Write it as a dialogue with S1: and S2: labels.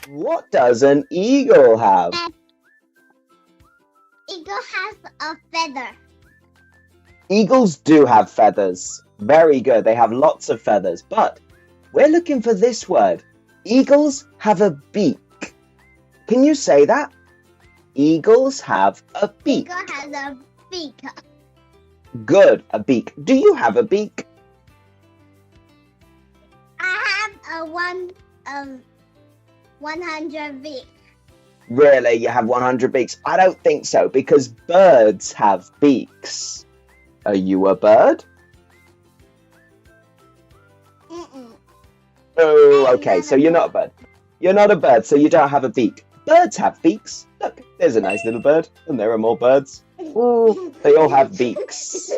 S1: What does an eagle have?
S2: An eagle has a feather.
S1: Eagles do have feathers. Very good. They have lots of feathers. But we're looking for this word. Eagles have a beak. Can you say that? Eagles have a beak.
S2: Eagle has a beak.
S1: Good, a beak. Do you have a beak?
S2: I have a 100 beaks.
S1: Really, you have 100 beaks? I don't think so, because birds have beaks. Are you a bird?
S2: Mm-mm.
S1: Oh, okay, so you're not a bird. You're not a bird, so you don't have a beak. Birds have beaks. Look, there's a nice little bird, and there are more birds. Ooh, they all have beaks.